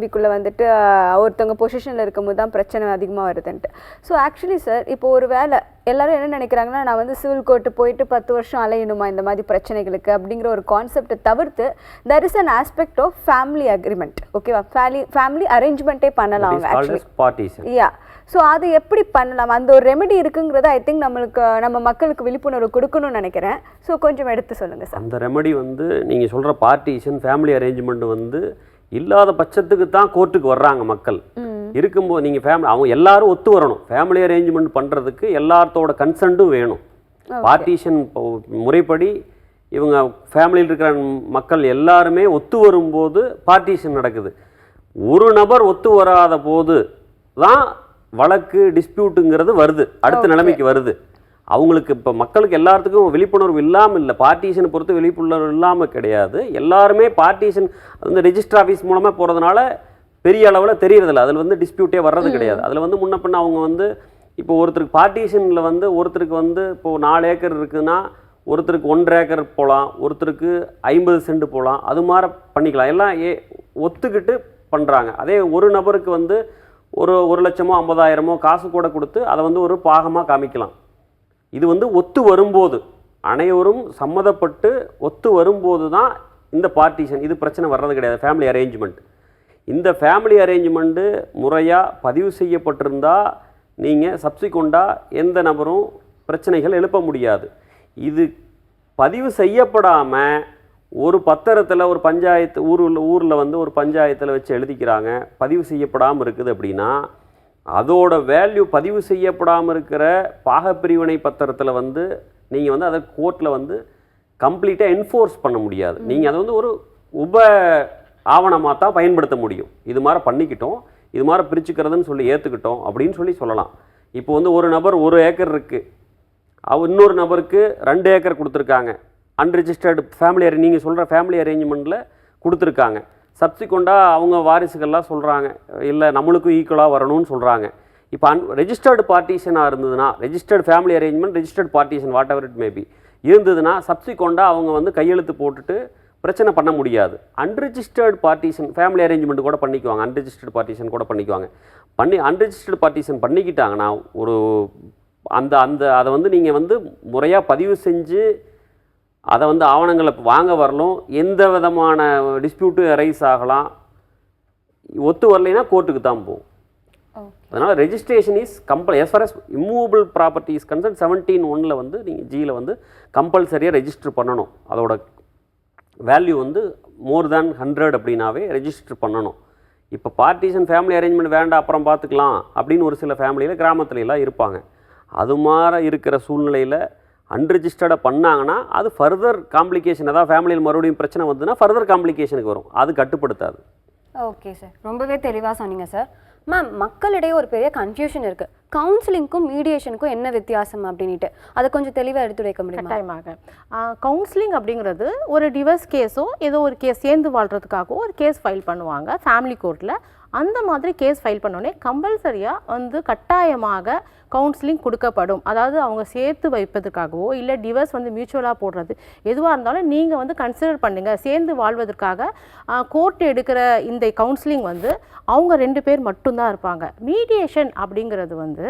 ஃபேமிலிக்குள்ளே வந்துட்டு ஒருத்தவங்க பொசிஷனில் இருக்கும்போது தான் பிரச்சனை அதிகமாக வருதுன்ட்டு. ஸோ ஆக்சுவலி சார் இப்போ ஒரு வேலை எல்லாரும் என்ன நினைக்கிறாங்கன்னா, நான் வந்து சிவில் கோர்ட்டு போயிட்டு 10 வருஷம் அலையணுமா இந்த மாதிரி பிரச்சனைகளுக்கு அப்படிங்கிற ஒரு கான்செப்டை தவிர்த்து there is an aspect of family agreement. ஓகேவா, ஃபேமிலி அரேஞ்ச்மெண்ட்டே பண்ணலாம் அவங்க ஆக்சுவலி. யா, ஸோ அது எப்படி பண்ணலாம், அந்த ஒரு ரெமெடி இருக்குங்கிறத ஐ திங்க் நம்ம மக்களுக்கு விழிப்புணர்வு கொடுக்கணும்னு நினைக்கிறேன். ஸோ கொஞ்சம் எடுத்து சொல்லுங்கள் சார். அந்த ரெமெடி வந்து நீங்கள் சொல்கிற பார்ட்டிஷன் ஃபேமிலி அரேஞ்ச்மெண்ட் வந்து இல்லாத பட்சத்துக்கு தான் கோர்ட்டுக்கு வர்றாங்க மக்கள். இருக்கும்போது நீங்கள் அவங்க எல்லாரும் ஒத்து வரணும். ஃபேமிலி அரேஞ்ச்மெண்ட் பண்ணுறதுக்கு எல்லாத்தோட கன்சென்ட்டும் வேணும். பார்ட்டிஷன் முறைப்படி இவங்க ஃபேமிலியில் இருக்கிற மக்கள் எல்லாருமே ஒத்து வரும்போது பார்ட்டிஷன் நடக்குது. ஒரு நபர் ஒத்து வராத போது தான் வழக்கு டிஸ்பியூட்டுங்கிறது வருது, அடுத்த நிலைமைக்கு வருது. அவங்களுக்கு இப்போ மக்களுக்கு எல்லாத்துக்கும் விழிப்புணர்வு இல்லாமல் இல்லை, பார்ட்டிஷனை பொறுத்து விழிப்புணர்வு இல்லாமல் கிடையாது. எல்லாருமே பார்ட்டிஷன் வந்து ரெஜிஸ்டர் ஆஃபீஸ் மூலமாக போகிறதுனால பெரிய அளவில் தெரியறதில்ல, அதில் வந்து டிஸ்பியூட்டே வர்றது கிடையாது. அதில் வந்து முன்ன பின்ன அவங்க வந்து இப்போ ஒருத்தருக்கு பார்ட்டிஷனில் வந்து ஒருத்தருக்கு வந்து இப்போது 4 ஏக்கர் இருக்குதுன்னா ஒருத்தருக்கு 1.5 ஏக்கர் போகலாம், ஒருத்தருக்கு 50 சென்ட் போகலாம், அது மாதிரி பண்ணிக்கலாம். எல்லாம் ஒத்துக்கிட்டு பண்ணுறாங்க. அதே ஒரு நபருக்கு வந்து ஒரு 1 லட்சமோ 50,000மோ காசு கூட கொடுத்து அதை வந்து ஒரு பாகமாக காமிக்கலாம். இது வந்து ஒத்து வரும்போது, அனைவரும் சம்மதப்பட்டு ஒத்து வரும்போது தான் இந்த பார்ட்டிஷன், இது பிரச்சனை வர்றது கிடையாது. ஃபேமிலி அரேஞ்ச்மெண்ட், இந்த ஃபேமிலி அரேஞ்ச்மெண்ட்டு முறையாக பதிவு செய்யப்பட்டிருந்தால் நீங்கள் சப்சிக்வெண்ட்டாக எந்த நபரும் பிரச்சனைகள் எழுப்ப முடியாது. இது பதிவு செய்யப்படாமல் ஒரு பத்திரத்தில் ஒரு பஞ்சாயத்து ஊரில் வந்து ஒரு பஞ்சாயத்தில் வச்சு எழுதிக்கிறாங்க, பதிவு செய்யப்படாமல் இருக்குது அப்படின்னா அதோட வேல்யூ பதிவு செய்யப்படாமல் இருக்கிற பாகப்பிரிவினை பத்திரத்தில் வந்து நீங்கள் வந்து அதை கோர்ட்டில் வந்து கம்ப்ளீட்டாக என்ஃபோர்ஸ் பண்ண முடியாது. நீங்கள் அதை வந்து ஒரு ஆவணமாக தான் பயன்படுத்த முடியும். இது மாதிரி பண்ணிக்கிட்டோம், இது மாதிரி பிரிச்சுக்கிறதுன்னு சொல்லி ஏற்றுக்கிட்டோம் அப்படின்னு சொல்லலாம். இப்போ வந்து ஒரு நபர் 1 ஏக்கர் இருக்குது, இன்னொரு நபருக்கு 2 ஏக்கர் கொடுத்துருக்காங்க. அன்ரிஜிஸ்டர்டு ஃபேமிலி நீங்கள் சொல்கிற ஃபேமிலி அரேஞ்ச்மெண்ட்டில் கொடுத்துருக்காங்க. சப்சிக்வெண்ட்டாக அவங்க வாரிசுகள்லாம் சொல்கிறாங்க, இல்லை நம்மளுக்கும் ஈக்குவலாக வரணும்னு சொல்கிறாங்க. இப்போ ரெஜிஸ்டர்டு பார்ட்டிஷனாக இருந்ததுன்னா, registered family arrangement, registered partition what ever it maybe இருந்ததுன்னா சப்சிக்வெண்ட்டாக அவங்க வந்து கையெழுத்து போட்டுட்டு பிரச்சனை பண்ண முடியாது. அன்ரிஜிஸ்டர்டு பார்ட்டிஷன் ஃபேமிலி அரேஞ்ச்மெண்ட் கூட பண்ணிக்குவாங்க, அன்ரிஜிஸ்டர்டு பார்ட்டிஷன் கூட பண்ணிக்குவாங்க. அன்ரிஜிஸ்டர்டு பார்ட்டிஷன் பண்ணிக்கிட்டாங்கன்னா ஒரு அதை வந்து நீங்கள் வந்து முறையாக பதிவு செஞ்சு அதை வந்து ஆவணங்களை வாங்க வரலும், எந்த விதமான டிஸ்பியூட்டும் ரைஸ் ஆகலாம். ஒத்து வரலைன்னா கோர்ட்டுக்கு தான் போகும். அதனால் registration is as far as immovable property is concern 17(1) வந்து நீங்கள் ஜியில் வந்து கம்பல்சரியாக ரெஜிஸ்டர் பண்ணணும். அதோட வேல்யூ வந்து மோர் தேன் 100 அப்படின்னாவே ரெஜிஸ்டர் பண்ணணும். இப்போ பார்ட்டிஷன் ஃபேமிலி அரேஞ்ச்மெண்ட் வேண்டாம் அப்புறம் பார்த்துக்கலாம் அப்படின்னு ஒரு சில ஃபேமிலியில் கிராமத்துலலாம் இருப்பாங்க. அது மாதிரி இருக்கிற சூழ்நிலையில் அன்ரிஜிஸ்டர்டாக பண்ணாங்கன்னா அது ஃபர்தர் காம்ப்ளிகேஷன், அதாவது ஃபேமிலியில் மறுபடியும் பிரச்சனை வந்ததுன்னா ஃபர்தர் காம்ப்ளிகேஷனுக்கு வரும், அது கட்டுப்படுத்தாது. ஓகே சார், ரொம்பவே தெளிவாக சொன்னீங்க சார். மேம், மக்களிடையே ஒரு பெரிய கன்ஃபியூஷன் இருக்குது, கவுன்சிலிங்க்கும் மீடியேஷனுக்கும் என்ன வித்தியாசம் அப்படின்ட்டு அதை கொஞ்சம் தெளிவாக எடுத்துரைக்க முடியுமா? கட்டாயமாக. கவுன்சிலிங் அப்படிங்கிறது ஒரு டிவர்ஸ் கேஸோ ஏதோ ஒரு கேஸ் சேர்ந்து வாழ்கிறதுக்காகவோ ஒரு கேஸ் ஃபைல் பண்ணுவாங்க ஃபேமிலி கோர்ட்டில். அந்த மாதிரி கேஸ் ஃபைல் பண்ணோடனே கம்பல்சரியாக வந்து கட்டாயமாக கவுன்சிலிங் கொடுக்கப்படும். அதாவது அவங்க சேர்த்து வைப்பதற்காகவோ இல்லை டிவர்ஸ் வந்து மியூச்சுவலாக போடுறது எதுவாக இருந்தாலும் நீங்கள் வந்து கன்சிடர் பண்ணுங்கள். சேர்ந்து வாழ்வதற்காக கோர்ட் எடுக்கிற இந்த கவுன்சிலிங் வந்து அவங்க 2 பேர் மட்டும்தான் இருப்பாங்க. மீடியேஷன் அப்படிங்கிறது வந்து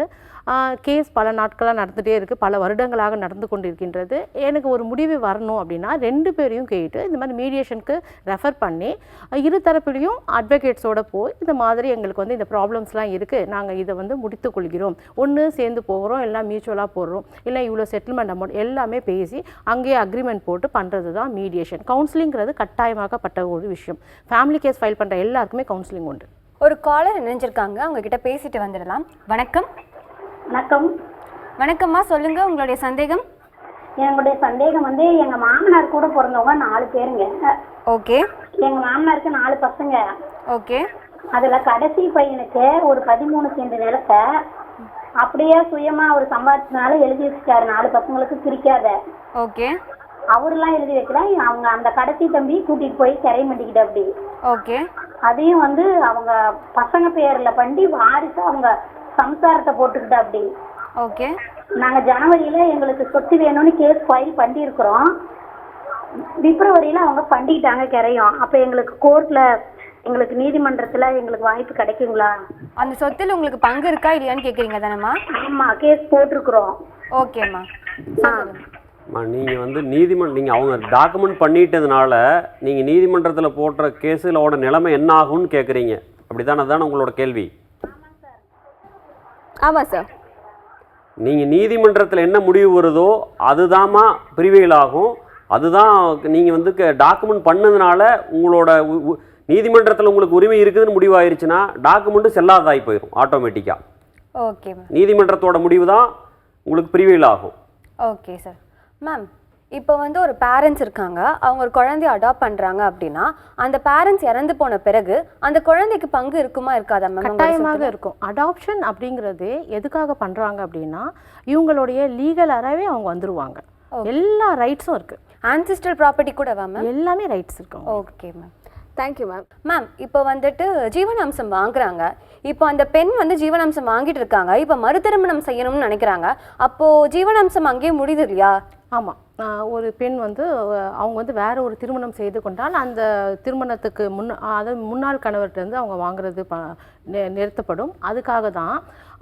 கேஸ் பல நாட்களாக நடந்துகிட்டே இருக்குது, பல வருடங்களாக நடந்து கொண்டிருக்கின்றது. எனக்கு ஒரு முடிவு வரணும் அப்படின்னா 2 பேரையும் கேட்டு இந்த மாதிரி மீடியேஷனுக்கு ரெஃபர் பண்ணி இரு தரப்பிலையும் அட்வொகேட்ஸோடு போய் இந்த மாதிரி எங்களுக்கு வந்து இந்த ப்ராப்ளம்ஸ்லாம் இருக்குது, நாங்கள் இதை வந்து முடித்து கொள்கிறோம், ஒன்று சேர்ந்து போகிறோம், எல்லாம் மியூச்சுவலாக போடுறோம், இல்லை இவ்வளோ செட்டில்மெண்ட் அமௌண்ட் எல்லாமே பேசி அங்கேயே அக்ரிமெண்ட் போட்டு பண்ணுறது தான் மீடியேஷன். கவுன்சிலிங்கிறது கட்டாயமாகப்பட்ட ஒரு விஷயம். ஃபேமிலி கேஸ் ஃபைல் பண்ணுற எல்லாருக்குமே கவுன்சிலிங் உண்டு. ஒரு காலர் இணைஞ்சிருக்காங்க, அவங்க கிட்ட பேசிட்டு வந்துடலாம். வணக்கம். வணக்கம். வணக்கம்மா, சொல்லுங்க உங்களுடைய சந்தேகம். என்னுடைய சந்தேகம் வந்து எங்க மாமனார் கூட பிறந்தவங்க 4 பேருங்க. ஓகே. எங்க மாமனாருக்கு 4 பசங்க. ஓகே. அதுல கடைசி பையனுக்கு ஒரு 13 சென்ட் நிலத்தை அப்படியே சுயமா அவர் சம்பாதிச்சனால எழுதி வச்சுட்டாரு, 4 பசங்களுக்கு பிரிக்காத. ஓகே. அவரெல்லாம் எழுதி வைக்கல, அவங்க அந்த கடைசி தம்பி கூட்டிட்டு போய் கரை பண்ணிக்கிட்ட அப்படி. ஓகே. அதையும் வந்து அவங்க பசங்க பேர்ல பண்ணி வாரிசு அவங்க சம்சாரத்தை போட்டுக்கிட்ட அப்படி. ஓகே. நாங்க ஜனவரியில எங்களுக்கு சொத்து வேணும்னு கேஸ் ஃபைல் பண்ணியிருக்கிறோம். பிப்ரவரியில அவங்க பண்ணிக்கிட்டாங்க கரையும். அப்ப எங்களுக்கு கோர்ட்ல எங்களுக்கு நீதிமன்றத்துல எங்களுக்கு வாய்ப்பு கிடைக்குங்களா? அந்த சொத்தில் உங்களுக்கு பங்கு இருக்கா இல்லையான்னு கேட்குறீங்க தானேம்மா? ஆமா, கேஸ் போட்டிருக்கிறோம். ஓகேம்மா. நீங்கள் வந்து நீங்கள் அவங்க டாக்குமெண்ட் பண்ணிட்டதுனால நீங்கள் நீதிமன்றத்தில் போடுற கேஸுகளோட நிலைமை என்ன ஆகும்னு கேட்குறீங்க, அப்படி தானே? அதுதானே உங்களோட கேள்வி? ஆமாம் சார். நீங்கள் நீதிமன்றத்தில் என்ன முடிவு வருதோ அதுதாம்மா பிரிவியல் ஆகும். அதுதான் நீங்கள் வந்து டாக்குமெண்ட் பண்ணதுனால உங்களோட நீதிமன்றத்தில் உங்களுக்கு உரிமை இருக்குதுன்னு முடிவாயிருச்சுன்னா டாக்குமெண்ட்டு செல்லாததாகி போயிடும் ஆட்டோமேட்டிக்காக. Okay ma'am. நீதிமன்றத்தோட முடிவு தான் உங்களுக்கு பிரிவியல் ஆகும். Okay sir. மேம், இப்போ வந்து ஒரு பேரண்ட்ஸ் இருக்காங்க, அவங்க ஒரு குழந்தைய அடாப்ட் பண்ணுறாங்க அப்படின்னா அந்த பேரண்ட்ஸ் இறந்து போன பிறகு அந்த குழந்தைக்கு பங்கு இருக்குமா இருக்காதா மேம்? கட்டாயமாக இருக்கும். அடாப்ஷன் அப்படிங்கிறது எதுக்காக பண்ணுறாங்க அப்படின்னா இவங்களுடைய லீகலாகவே அவங்க வந்துருவாங்க. எல்லா ரைட்ஸும் இருக்குது. ஆன்சிஸ்டல் ப்ராப்பர்ட்டி கூடவா மேம்? எல்லாமே ரைட்ஸ் இருக்கும். Okay ma'am. Thank you ma'am. Ma'am, இப்போ வந்துட்டு ஜீவனாம்சம் வாங்குறாங்க. இப்போ அந்த பெண் வந்து ஜீவனாம்சம் வாங்கிட்டு இருக்காங்க. இப்போ மறுதிருமணம் செய்யணும்னு நினைக்கிறாங்க. அப்போது ஜீவனாம்சம் அங்கேயே முடியுது இல்லையா? ஆமாம். ஒரு பெண் வந்து அவங்க வந்து வேற ஒரு திருமணம் செய்து கொண்டால் அந்த திருமணத்துக்கு அதாவது முன்னாள் கணவர்கிட்டருந்து அவங்க வாங்குறது நிறுத்தப்படும். அதுக்காக தான்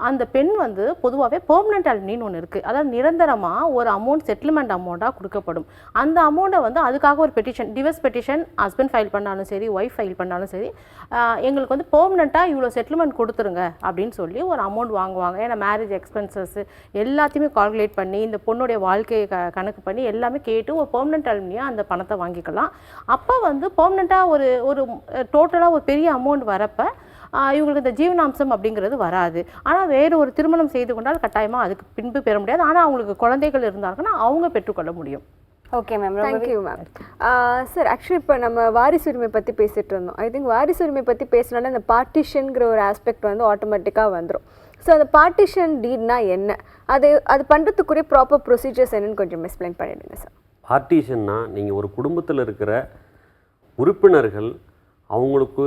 அந்த பெண் வந்து பொதுவாகவே பெர்மனெண்ட் அலினின்னு ஒன்று இருக்குது. அதாவது நிரந்தரமாக ஒரு அமௌண்ட் செட்டில்மெண்ட் அமௌண்ட்டாக கொடுக்கப்படும். அந்த அமௌண்ட்டை வந்து அதுக்காக ஒரு petition, divorce petition husband file பண்ணாலும் சரி, ஒய்ஃப் ஃபைல் பண்ணாலும் சரி, எங்களுக்கு வந்து பெர்மனெண்ட்டாக இவ்வளோ செட்டில்மெண்ட் கொடுத்துருங்க அப்படின்னு சொல்லி ஒரு அமௌண்ட் வாங்குவாங்க. ஏன்னா மேரேஜ் எக்ஸ்பென்சஸ் எல்லாத்தையுமே கால்குலேட் பண்ணி இந்த பொண்ணுடைய வாழ்க்கையை கணக்கு பண்ணி எல்லாமே கேட்டு ஒரு பெர்மனெண்ட் அலுமினியாக அந்த பணத்தை வாங்கிக்கலாம். அப்போ வந்து பெர்மனெண்ட்டாக ஒரு டோட்டலாக ஒரு பெரிய அமௌண்ட் வரப்போ இவங்களுக்கு இந்த ஜீவனாம்சம் அப்படிங்கிறது வராது. ஆனால் வேறு ஒரு திருமணம் செய்து கொண்டால் கட்டாயமாக அதுக்கு பின்பு பெற முடியாது. ஆனால் அவங்களுக்கு குழந்தைகள் இருந்தாங்கன்னா அவங்க பெற்றுக்கொள்ள முடியும். Okay ma'am. Thank you ma'am. Sir, actually இப்போ நம்ம வாரிசுரிமை பற்றி பேசிகிட்டு இருந்தோம். ஐ திங்க் வாரிசுரிமை பற்றி பேசினாலே இந்த பார்ட்டிஷன்கிற ஒரு ஆஸ்பெக்ட் வந்து ஆட்டோமேட்டிக்காக வந்துடும். ஸோ அந்த பார்ட்டிஷன் டீட்னா என்ன, அது பண்ணுறதுக்குரிய ப்ராப்பர் ப்ரொசீஜர்ஸ் என்னன்னு கொஞ்சம் எக்ஸ்பிளைன் பண்ணிடுங்க சார். பார்ட்டிஷன்னா நீங்கள் ஒரு குடும்பத்தில் இருக்கிற உறுப்பினர்கள் அவங்களுக்கு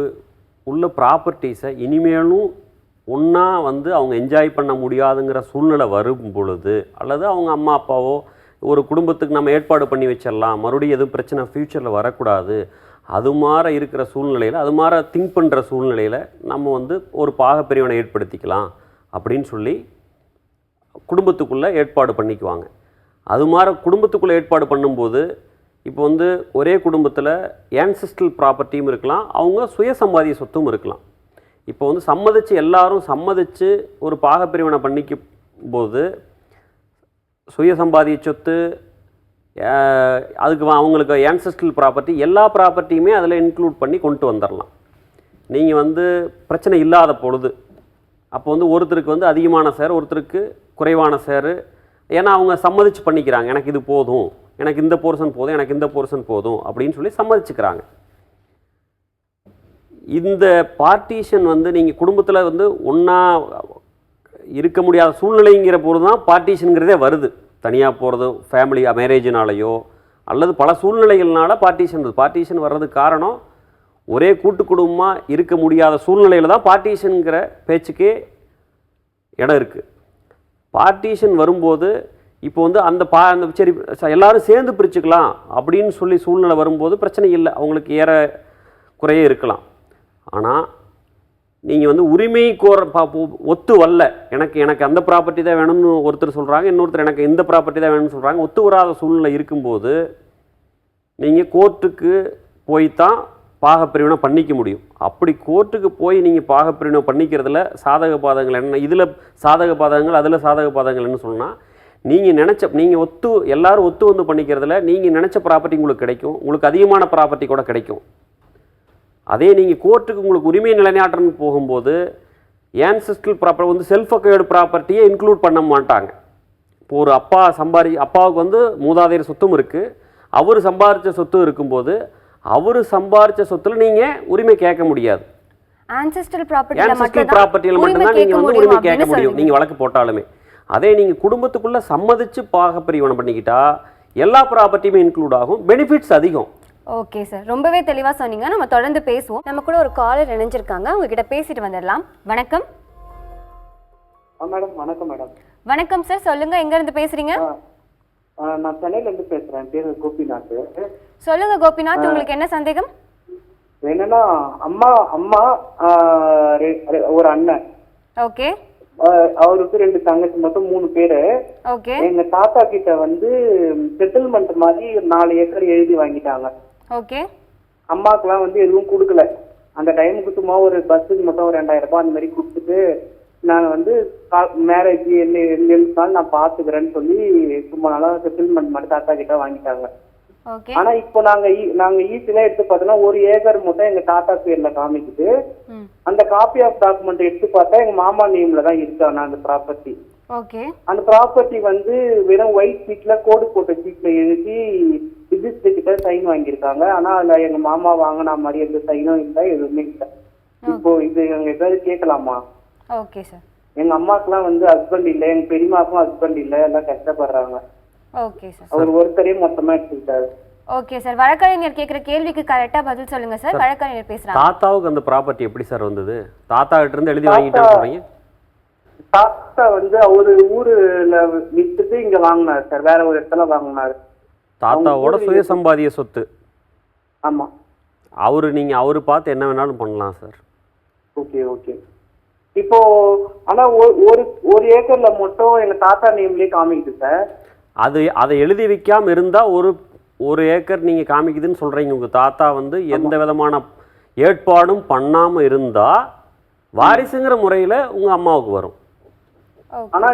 உள்ள ப்ராப்பர்ட்டிஸை இனிமேலும் ஒன்றா வந்து அவங்க என்ஜாய் பண்ண முடியாதுங்கிற சூழ்நிலை வரும் பொழுது, அல்லது அவங்க அம்மா அப்பாவோ ஒரு குடும்பத்துக்கு நம்ம ஏற்பாடு பண்ணி வச்சிடலாம், மறுபடியும் எதுவும் பிரச்சனை ஃப்யூச்சரில் வரக்கூடாது, அது மாதிரி இருக்கிற சூழ்நிலையில், அது மாதிரி திங்க் பண்ணுற சூழ்நிலையில் நம்ம வந்து ஒரு பாகப்பிரிவினை ஏற்படுத்திக்கலாம் அப்படின்னு சொல்லி குடும்பத்துக்குள்ளே ஏற்பாடு பண்ணிக்குவாங்க. அது மாதிரி குடும்பத்துக்குள்ளே ஏற்பாடு பண்ணும்போது இப்போ வந்து ஒரே குடும்பத்தில் ஆன்செஸ்ட்ரல் ப்ராப்பர்ட்டியும் இருக்கலாம், அவங்க சுயசம்பாதிய சொத்தும் இருக்கலாம். இப்போ வந்து எல்லாரும் சம்மதிச்சு ஒரு பாகப்பிரிவினை பண்ணிக்கும் போது சுயசம்பாதிய சொத்து, அதுக்கு அவங்களுக்கு ஆன்செஸ்ட்ரல் ப்ராப்பர்ட்டி, எல்லா ப்ராப்பர்ட்டியுமே அதில் இன்க்ளூட் பண்ணி கொண்டு வந்துடலாம். நீங்கள் வந்து பிரச்சனை இல்லாத பொழுது அப்போ வந்து ஒருத்தருக்கு வந்து அதிகமான ஷேர், ஒருத்தருக்கு குறைவான ஷேரு, ஏன்னா அவங்க சம்மதிச்சு பண்ணிக்கிறாங்க, எனக்கு இது போதும், எனக்கு இந்த போர்ஷன் போதும், எனக்கு இந்த போர்ஷன் போதும் அப்படின்னு சொல்லி சம்மதிச்சுக்கிறாங்க. இந்த பார்ட்டிஷன் வந்து நீங்கள் குடும்பத்தில் வந்து ஒன்றா இருக்க முடியாத சூழ்நிலைங்கிற போது தான் பார்ட்டிஷனுங்கிறதே வருது. தனியாக போகிறது ஃபேமிலி மேரேஜினாலேயோ அல்லது பல சூழ்நிலைகள்னால பார்ட்டிஷன் வர்றதுக்கு காரணம் ஒரே கூட்டு குடும்பமாக இருக்க முடியாத சூழ்நிலையில் தான் பார்ட்டிஷனுங்கிற பேச்சுக்கே இடம் இருக்குது. பார்ட்டிஷன் வரும்போது இப்போ வந்து அந்த சரி எல்லாரும் சேர்ந்து பிரிச்சுக்கலாம் அப்படின்னு சொல்லி சூழ்நிலை வரும்போது பிரச்சனை இல்லை, அவங்களுக்கு ஏற குறையே இருக்கலாம். ஆனால் நீங்கள் வந்து உரிமை ஒத்து வரல, எனக்கு அந்த ப்ராப்பர்ட்டி தான் வேணும்னு ஒருத்தர் சொல்கிறாங்க, இன்னொருத்தர் எனக்கு இந்த ப்ராப்பர்ட்டி தான் வேணும்னு சொல்கிறாங்க. ஒத்து வராத சூழ்நிலை இருக்கும்போது நீங்கள் கோர்ட்டுக்கு போய்த்தான் பாகப்பிரிவினை பண்ணிக்க முடியும். அப்படி கோர்ட்டுக்கு போய் நீங்கள் பாகப்பிரிவினை பண்ணிக்கிறதுல சாதக பாதகங்கள் என்ன, இதில் சாதக பாதகங்கள் அதில் சாதக பாதகங்கள் என்ன சொன்னால், நீங்கள் எல்லாரும் ஒத்து வந்து பண்ணிக்கிறதுல நீங்கள் நினச்ச ப்ராப்பர்ட்டி உங்களுக்கு கிடைக்கும், உங்களுக்கு அதிகமான ப்ராப்பர்ட்டி கூட கிடைக்கும். அதே நீங்கள் கோர்ட்டுக்கு உங்களுக்கு உரிமை நிலைநாட்டணும்னு போகும்போது ஆன்செஸ்ட்ரல் ப்ராப்பர்ட்டி வந்து செல்ஃப் அக்வயர்டு ப்ராப்பர்ட்டியை இன்க்ளூட் பண்ண மாட்டாங்க. இப்போ ஒரு அப்பாவுக்கு வந்து மூதாதையர் சொத்தும் இருக்குது, அவர் சம்பாதிச்ச சொத்தும் இருக்கும்போது அவர் சம்பாதிச்ச சொத்துல நீங்கள் உரிமை கேட்க முடியாது. ஆன்செஸ்ட்ரல் ப்ராப்பர்ட்டியில் மட்டும்தான் நீங்கள் வந்து உரிமை கேட்க முடியும், நீங்கள் வழக்கு போட்டாலுமே. அதே நீங்கள் குடும்பத்துக்குள்ளே சம்மதிச்சு பாகப்பிரிவினை பண்ணிக்கிட்டா எல்லா ப்ராப்பர்ட்டியுமே இன்க்ளூட் ஆகும், பெனிஃபிட்ஸ் அதிகம். ஓகே சார், ரொம்பவே தெளிவாக சொன்னீங்க. நம்ம தொடர்ந்து பேசுவோம். நம்ம கூட ஒரு காலர் இணைஞ்சிருக்காங்க, உங்ககிட்ட பேசிட்டு வந்துடலாம். வணக்கம் மேடம். வணக்கம் மேடம். வணக்கம் சார், சொல்லுங்க, எங்க இருந்து பேசுறீங்க? நான் சென்னையில இருந்து பேசுறேன், பேரு கோபிநாத். சொல்லுங்க கோபிநாத், உங்களுக்கு என்ன சந்தேகம்? என்னன்னா அம்மா அம்மா ஒரு அண்ணன், ஓகே அவருக்கு 2 தங்கச்சி, மொத்தம் 3 பேரு. ஓகே எங்க தாத்தா கிட்ட வந்து செட்டில்மெண்ட் மாதிரி 4 ஏக்கர் எழுதி வாங்கிட்டாங்க. ஓகே அம்மாக்கெல்லாம் வந்து எதுவும் கொடுக்கல. அந்த டைமுக்கு சும்மா ஒரு பஸ்ஸுக்கு மட்டும் ஒரு 2000 ரூபாய் அந்த மாதிரி கொடுத்துட்டு நாங்க வந்து மேரேஜ் என்ன நான் பாத்துக்கிறேன்னு சொல்லி சும்மா நாளா செட்டில்மெண்ட் மட்டும் தாத்தா கிட்ட வாங்கிட்டாங்க. ஓகே ஆனா இப்போ நாங்க ஈஸியா எடுத்து பார்த்தோம்னா 1 ஏக்கர் மட்டும் எங்க தாத்தா பேர்ல காமிக்குது. அந்த காப்பி ஆஃப் டாக்குமெண்ட் எடுத்து பார்த்தா எங்க மாமா நேம்ல தான் இருக்காங்க அந்த ப்ராப்பர்ட்டி. ஓகே அந்த ப்ராப்பர்ட்டி வந்து வெறும் ஒயிட் ஷீட்ல கோடு போட்ட ஷீட்ல எழுதி ரிஜிஸ்டர் கிட்ட சைன் வாங்கியிருக்காங்க. ஆனா அதுல எங்க மாமா வாங்கின மாதிரி எந்த சைனும் இல்லை, எதுவுமே இல்லை. இப்போ இது எங்க ஏதாவது கேட்கலாமா? Okay sir. எங்க அம்மாக்கெல்லாம் வந்து ஹஸ்பண்ட் இல்லை, எங்க பெரியமாக்கும் ஹஸ்பண்ட் இல்லை, எல்லாம் கஷ்டப்படுறாங்க. Okay sir. அவர் ஒருத்தரே மொத்தமா எடுத்துக்கிட்டாரு. ஓகே சார், வழக்கறிஞர் கேட்குற கேள்விக்கு கரெக்டாக பதில் சொல்லுங்க சார். வழக்கறிஞர் பேசுறாங்க. தாத்தாவுக்கு அந்த ப்ராப்பர்ட்டி எப்படி சார் வந்தது? தாத்தா கிட்ட இருந்து எழுதி வாங்கிட்டான்னு சொல்றீங்க. தாத்தா வந்து அவரு ஊருல வித்துட்டு இங்க வாங்கினாரு சார், வேற ஒரு இடத்துல வாங்கினாரு. தாத்தாவோட சுயசம்பாதிய சொத்து. ஆமா. அவரு பார்த்து என்ன வேணாலும் பண்ணலாம் சார். Okay okay. இப்போ ஆனா ஒரு ஏக்கர்ல மட்டும் எங்க தாத்தா நேம்லயே காமிக்குது சார். அதை எழுதி வைக்காம இருந்தா ஒரு ஏக்கர் நீங்க காமிக்குதுன்னு சொல்றீங்க. உங்க தாத்தா வந்து எந்த விதமான ஏற்பாடும் பண்ணாம இருந்தா வாரிசுங்கிற முறையில உங்க அம்மாவுக்கு வரும். ஆனா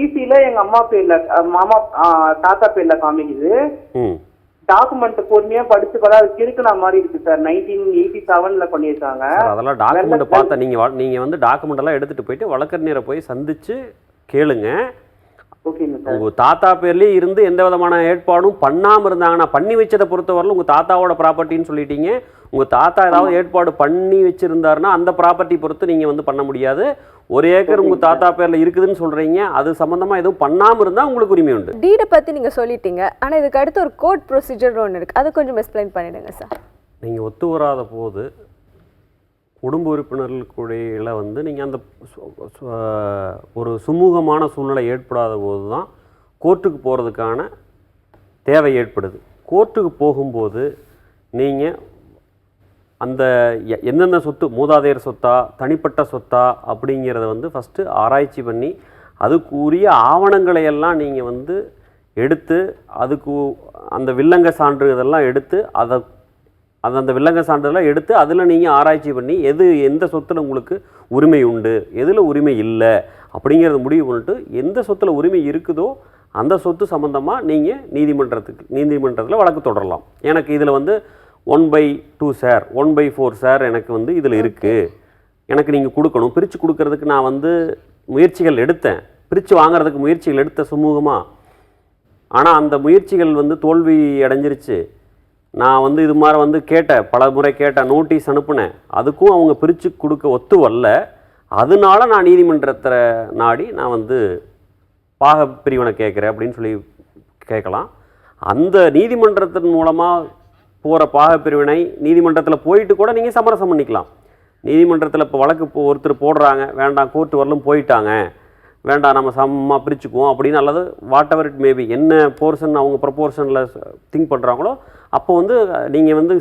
ஈஸியில எங்க அம்மா பேர்ல மாமா தாத்தா பேர்ல காமிக்குது. டாக்குமெண்ட் பொறுமையா படிச்சு பார்த்தா அது கிறுக்குன மாதிரி இருக்கு சார். 1987ல பண்ணியிருக்காங்க. அதெல்லாம் டாக்குமெண்ட் பார்த்தா நீங்க வந்து டாக்குமெண்ட் எல்லாம் எடுத்துட்டு போயிட்டு வழக்கறிஞரை போய் சந்திச்சு கேளுங்க. உங்க தாத்தா பேர்லயே இருந்து எந்த விதமான ஏற்பாடும் பண்ணாம இருந்தாங்கன்னா, பண்ணி வச்சதை பொறுத்தவரையில உங்க தாத்தாவோட ப்ராப்பர்ட்டின்னு சொல்லிட்டீங்க. உங்க தாத்தா ஏதாவது ஏற்பாடு பண்ணி வச்சிருந்தாருன்னா அந்த ப்ராப்பர்ட்டி பொறுத்து நீங்க வந்து பண்ண முடியாது. 1 ஏக்கர் உங்க தாத்தா பேர்ல இருக்குதுன்னு சொல்றீங்க, அது சம்பந்தமா எதுவும் பண்ணாம இருந்தா உங்களுக்கு உரிமை உண்டு. டீடை பத்தி நீங்க சொல்லிட்டீங்க, ஆனா இதுக்கு அடுத்து ஒரு கோர்ட் ப்ரொசீஜர் ஒன்று இருக்கு, அதை கொஞ்சம் எக்ஸ்பிளைன் பண்ணிடுங்க சார். நீங்க ஒத்து வராத போது குடும்ப உறுப்பினர்களுக்குள்ள வந்து நீங்கள் அந்த ஒரு சுமூகமான சூழ்நிலை ஏற்படாத போது தான் கோர்ட்டுக்கு போகிறதுக்கான தேவை ஏற்படுது. கோர்ட்டுக்கு போகும்போது நீங்கள் அந்த எந்தெந்த சொத்து, மூதாதையர் சொத்தா தனிப்பட்ட சொத்தா அப்படிங்கிறத வந்து ஃபஸ்ட்டு ஆராய்ச்சி பண்ணி அதுக்குரிய ஆவணங்களை எல்லாம் நீங்கள் வந்து எடுத்து அதுக்கு அந்த வில்லங்க சான்று இதெல்லாம் எடுத்து அந்த வில்லங்க சான்றெல்லாம் எடுத்து அதில் நீங்கள் ஆராய்ச்சி பண்ணி எந்த சொத்தில் உங்களுக்கு உரிமை உண்டு, எதில் உரிமை இல்லை அப்படிங்கிறத முடிவு பண்ணிட்டு எந்த சொத்தில் உரிமை இருக்குதோ அந்த சொத்து சம்மந்தமாக நீங்கள் நீதிமன்றத்தில் வழக்கு தொடரலாம். எனக்கு இதில் வந்து 1/2 ஷேர் 1/4 ஷேர் எனக்கு வந்து இதில் இருக்குது, எனக்கு நீங்கள் கொடுக்கணும், பிரித்து கொடுக்கறதுக்கு நான் வந்து முயற்சிகள் எடுத்தேன், பிரித்து வாங்கிறதுக்கு முயற்சிகள் எடுத்த சுமூகமாக. ஆனால் அந்த முயற்சிகள் வந்து தோல்வி அடைஞ்சிருச்சு. நான் வந்து இது மாதிரி வந்து கேட்டேன், பல முறை கேட்டேன், நோட்டீஸ் அனுப்புனேன், அதுக்கும் அவங்க பிரித்து கொடுக்க ஒத்து வரல. அதனால நான் நீதிமன்றத்தை நாடி நான் வந்து பாக பிரிவினை கேட்குறேன் அப்படின்னு சொல்லி கேட்கலாம். அந்த நீதிமன்றத்தின் மூலமாக போகிற பாக பிரிவினை நீதிமன்றத்தில் போயிட்டு கூட நீங்கள் சமரசம் பண்ணிக்கலாம். நீதிமன்றத்தில் இப்போ வழக்கு ஒருத்தர் போடுறாங்க, வேண்டாம் கோர்ட்டு வரலும் போயிட்டாங்க, வேண்டாம் நம்ம சமமாக பிரிச்சுக்குவோம் அப்படின்னு, அல்லது வாட் எவர் இட் மேபி என்ன போர்ஷன் அவங்க ப்ரொபோர்ஷனில் திங்க் பண்ணுறாங்களோ அப்போ வந்து நீங்கள் வந்து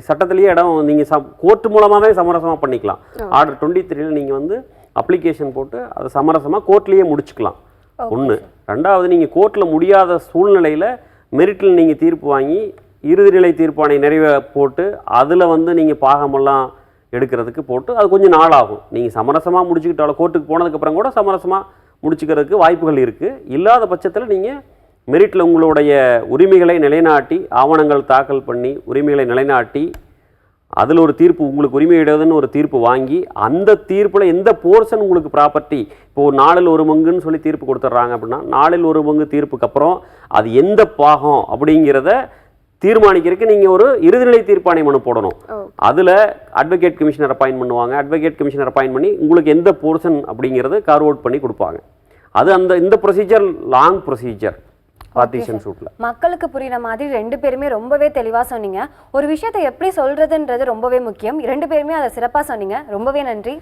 சட்டத்திலேயே இடம் நீங்கள் கோர்ட்டு மூலமாகவே சமரசமாக பண்ணிக்கலாம். ஆர்டர் 23ல் நீங்கள் வந்து அப்ளிகேஷன் போட்டு அதை சமரசமாக கோர்ட்லேயே முடிச்சுக்கலாம். ஒன்று. ரெண்டாவது, நீங்கள் கோர்ட்டில் முடியாத சூழ்நிலையில் மெரிட்டில் நீங்கள் தீர்ப்பு வாங்கி இறுதிநிலை தீர்ப்பானை நிறைவே போட்டு அதில் வந்து நீங்கள் பாகமெல்லாம் எடுக்கிறதுக்கு போட்டு அது கொஞ்சம் நாள் ஆகும். நீங்கள் சமரசமாக முடிச்சுக்கிட்டாலும் கோர்ட்டுக்கு போனதுக்கப்புறம் கூட சமரசமாக முடிச்சுக்கிறதுக்கு வாய்ப்புகள் இருக்குது. இல்லாத பட்சத்தில் நீங்கள் மெரிட்டில் உங்களுடைய உரிமைகளை நிலைநாட்டி ஆவணங்கள் தாக்கல் பண்ணி உரிமைகளை நிலைநாட்டி அதில் ஒரு தீர்ப்பு உங்களுக்கு உரிமை இடையதுன்னு ஒரு தீர்ப்பு வாங்கி அந்த தீர்ப்பில் எந்த போர்ஷன் உங்களுக்கு ப்ராப்பர்ட்டி, இப்போது 4ல் 1 பங்குன்னு சொல்லி தீர்ப்பு கொடுத்துட்றாங்க அப்படின்னா 4ல் 1 பங்கு தீர்ப்புக்கு அப்புறம் அது எந்த பாகம் அப்படிங்கிறத தீர்மானிக்கிறதுக்கு நீங்கள் ஒரு இறுதிநிலை தீர்ப்பாணை மனு போடணும். அதில் அட்வொகேட் கமிஷனர் அப்பாயின் பண்ணுவாங்க. அட்வொகேட் கமிஷனர் அப்பாயின் பண்ணி உங்களுக்கு எந்த போர்ஷன் அப்படிங்கிறது கார்வ் அவுட் பண்ணி கொடுப்பாங்க. அது இந்த ப்ரொசீஜர் லாங் ப்ரொசீஜர் பார்ட்டிஷன் சூட்டில். மக்களுக்கு புரியுற மாதிரி 2 பேருமே ரொம்பவே தெளிவாக சொன்னீங்க. ஒரு விஷயத்தை எப்படி சொல்றதுன்றது ரொம்பவே முக்கியம். 2 பேருமே அதை சிறப்பாக சொன்னீங்க. ரொம்பவே நன்றி.